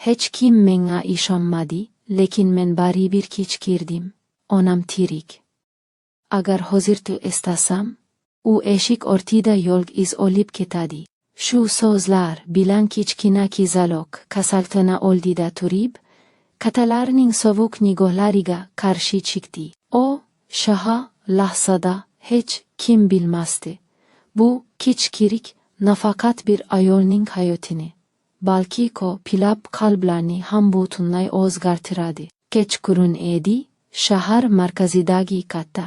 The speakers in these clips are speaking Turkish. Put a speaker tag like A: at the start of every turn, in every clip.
A: hech kim menga ishonmadi, lekin men baribir kechikirdim. Onam tirik. Agar hozir estasam, u eshik ortida yo'l iz olib ketadi. Shu so'zlar bilan kichkina qizaloq kasalxona oldida turib, katalarining sovuq nigohlariga qarshi chiqdi. O shaha lahzada hech kim bilmasdi. Bu kichkirik nafaqat bir ayolning hayotini, balki ko'plab qalblarni ham butunlay o'zgartiradi. Kechqurun edi, shahar markazidagi katta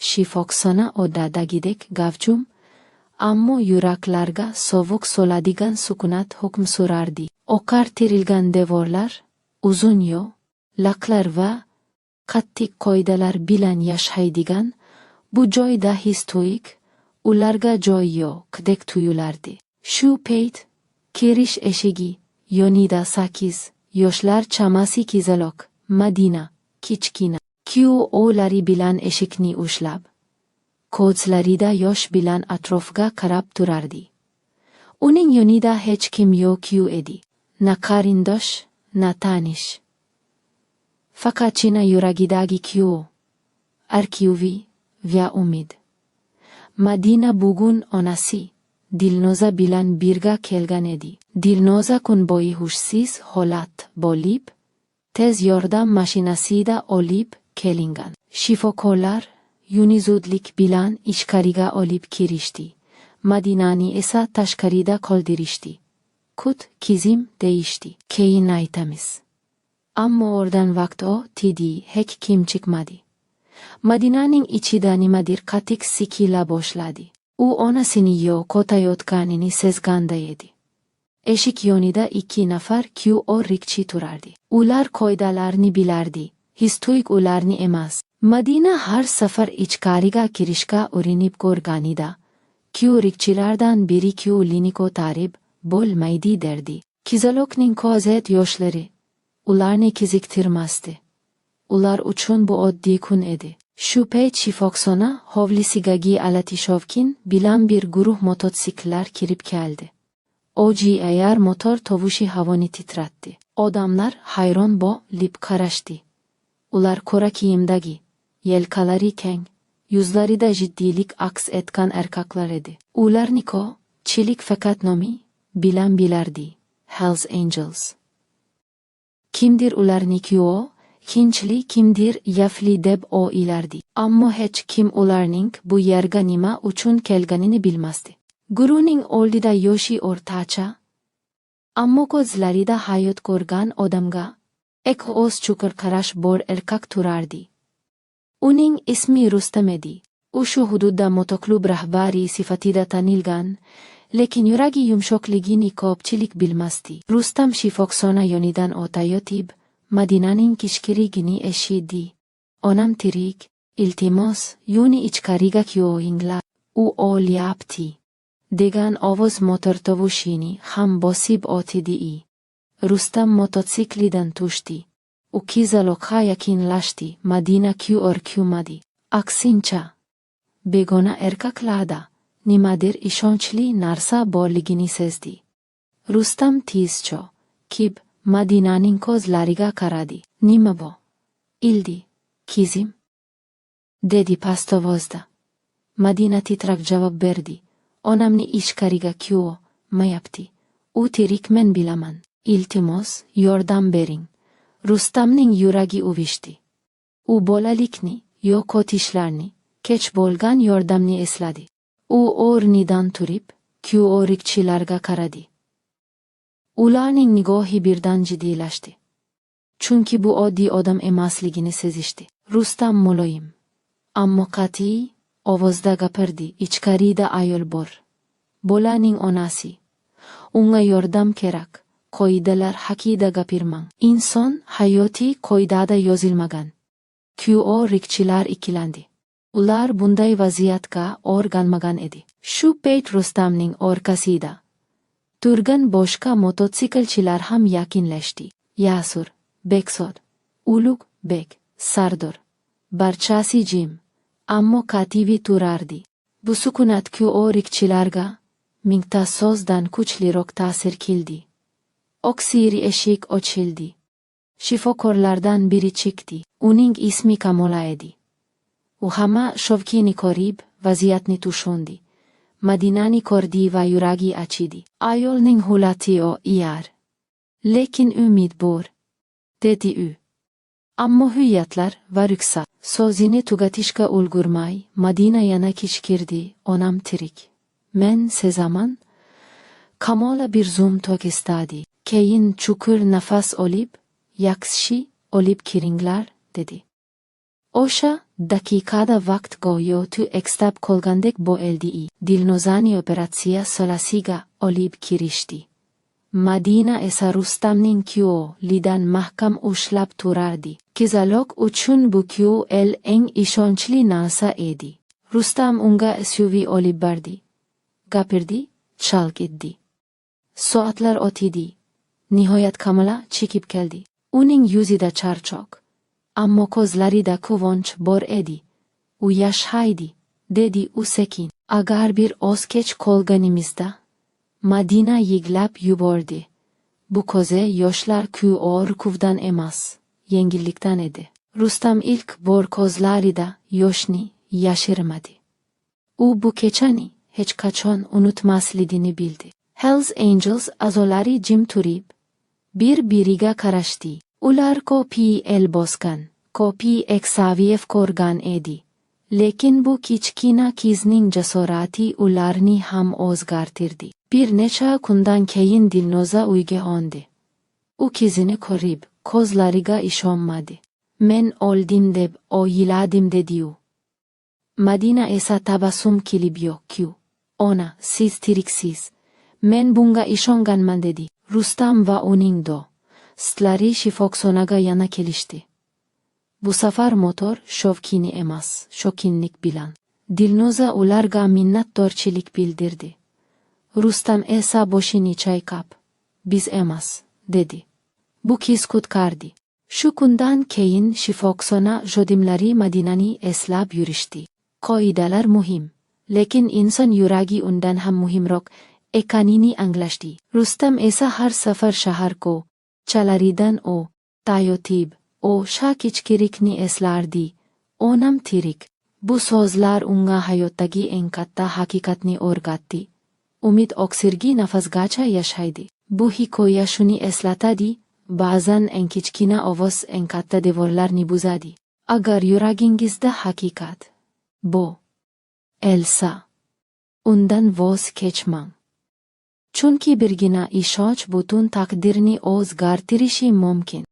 A: shifoxona odadagidek gavjum, ammo yuraklarga sovuq soladigan sukunat hukm surardi. Oqartirilgan devorlar, uzun yo'laklar va qattiq qoidalar bilan yashaydigan bu joyda his-tuyg'u ularga joy yo'qdek tuyulardi. Shu payt kirish eshigi yonida 8 yoshlar chamasi qizaloq Madina kichkina kuyovlari bilan eshikni ushlab, ko'zlarida yosh bilan atrofga qarab turardi. Uning yonida hech kim yo'q edi. Na qarindosh, na tanish. Faqatgina yuragidagi kuyov, arkivi va umid. Madina bugun onasi Dilnoza bilan birga kelgan edi. Dilnoza kun bo'yi hushsiz holat bo'lib, tez yordam mashinasida olib kelingan. Shifokorlar uni zudlik bilan ichkariga olib kirishdi. Madinani esa tashqarida qoldirishdi. Kut kizim deyishdi. Keyin aytamiz. Ammo oradan vaqt o'tdi, hech kim chiqmadi. Madinaning ichida nimadir qattiq sikila boshladi. U onasini yo'qotayotganini sezganda edi. Eshik yonida 2 nafar kuyov rikchi turardi. Ular qoidalarni bilardi, his-tuyg'ularni emas. Madina har safar ichkariga kirishga urinib ko'rganida, kuyov rikchilardan biri kuyovligini ko'tarib bo'lmaydi derdi. Qizaloqning ko'z yoshlari ularni qiziqtirmasdi. Ular uchun bu oddiy kun edi. Shu payt shifoxona hovlisidagi Alatishovkin bilan bir guruh mototsikllar kirib keldi. O'jiyar motor tovushi havoni titratdi. Odamlar hayron bo'lib qarashdi. Ular qora kiyimdagi, yelkalari keng, yuzlarida jiddiylik aks etgan erkaklar edi. Ularni ko'pchilik faqat nomi bilan bilardi. Hells Angels. Kimdir ularni kuyovi, kinchli kimdir yafli deb o'ylardi. Ammo hech kim ularning bu yerga nima uchun kelganini bilmasdi. Guruhning oldida yoshi o'rtacha, ammo ko'zlarida hayot ko'rgan odamga o'z chuqur qarash bor erkak turardi. Uning ismi Rustam edi. U shu hududda motoklub rahbari sifatida tanilgan, lekin yuragi yumshoqligini ko'pchilik bilmasdi. Rustam shifoxona yonidan o'tayotib, Madinaning qichqirigini eshitdi. Onam tirik, iltimos, uni ichkariga kuyovinglar, u o'lyapti, degan ovoz motor tovushini ham bosib o'tdi. Rustam mototsiklidan tushdi. U qizaloqqa yaqinlashdi. Madina kuymadi. Aksincha, begona erkaklarda nimadir ishonchli narsa borligini sezdi. Rustam tezcho kib Madinaning ko'zlariga qaradi. Nima bu? Ildi, kizim, dedi past ovozda. Madina titrak javob berdi. Onamni ichkariga kuymayapti. U tirik, men bilaman. Iltimos, yordam bering. Rustamning yuragi uvishdi. U bolalikni, yo'qotishlarni, kech bo'lgan yordamni esladi. U o'rnidan turib, kuyovlikchilarga qaradi. Ularning nigohi birdan jiddiylashdi. Chunki bu oddiy odam emasligini sezishdi. Rustam muloyim, ammo qat'iy ovozda gapirdi. Ichkarida ayol bor. Bolaning onasi. Unga yordam kerak. Qoidalar haqida gapirmang. Inson hayoti qoidada yozilmagan. Kuyovlikchilar ikkilandi. Ular bunday vaziyatga o'rganmagan edi. Shu payt Rustamning orqasida turgan boshqa mototsiklchilar ham yaqinlashdi. Yasur, Beksod, Ulug' Bek, Sardor. Barchasi jim, ammo qat'iy turardi. Bu sukunat kuyovlikchilarga mingta so'zdan kuchliroq ta'sir qildi. Oksiri eshik ochildi. Shifokorlardan biri chiqdi. Uning ismi Kamola edi. U hamma shovkini ko'rib, vaziyatni tushundi. Madinani ko'rdi va yuragi achidi. Ayolning holati o'yar. Lekin umid bor, dedi u. Ammo hujjatlar va ruxsat. So'zini tugatishga ulgurmay, Madina yana kishkirdi. Onam tirik. Men sezaman. Kamola bir zum to'kistadi. Keyin chuqur nafas olib, yaxshi olib kiringlar, dedi. O'sha daqiqada vaqt go'yo ekstab qolgandek bo'ldii. Dilnozani operatsiya solasiga olib kirishdi. Madina esa Rustamning qo'lidan mahkam ushlab turardi. Qizaloq uchun bu qo'l eng ishonchli narsa edi. Rustam unga SUV olib bordi. Gapirdi, chalq etdi. Soatlar o'tdi. Nihoyat Kamola chiqib keldi. Uning yuzida charchoq, ammo ko'zlarida quvonch bor edi. U yashaydi, dedi u sekin. Agar bir oz kech qolganimizda. Madina yig'lab yubordi. Bu ko'zi yoshlar qo'rquvdan emas, yengillikdan edi. Rustam ilk bor ko'zlarida yoshni yashirmadi. U bu kechani hech qachon unutmasligini bildi. Hells Angels a'zolari jim turib, bir-biriga qarashdi. Ular ko'pi el bosgan, ko'pi Xavier ko'rgan edi. Lekin bu kichkina qizning jasorati ularni ham o'zgartirdi. Bir necha kundan keyin Dilnoza uyga qo'ndi. U qizini ko'rib, ko'zlariga ishonmadi. Men o'ldim deb o'yladim, dedi u. Madina esa tabassum qilib yo'q-ku. Ona, siz tiriksiz. Men bunga ishonganman, dedi. Rustam va uning do'stlari shifoxonaga yana kelishdi. Bu safar motor shovkini emas, shokinlik bilan. Dilnoza ularga minnatdorchilik bildirdi. Rustam esa boshini chayqab, biz emas, dedi. Bu qiz qutqardi. Shu kundan keyin shifoxona xodimlari Madinani eslab yurishdi. Qoidalar muhim, lekin inson yuragi undan ham muhimroq ekanini anglashdi. Rustam esa har safar shahar ko'chalaridan o'tayotib, o'sha kichkirikni eslardi. Onam tirik. Bu so'zlar unga hayotdagi eng katta haqiqatni o'rgatdi. Umid oksirgi nafasgacha yashaydi. Bu hikoya shuni eslatadi, ba'zan eng kichkina ovoz eng katta devorlarni buzadi. Agar yuragingizda haqiqat bo'lsa, undan voz kechmang. Chunki birgina ishonch butun taqdirni o'zgartirishi mumkin.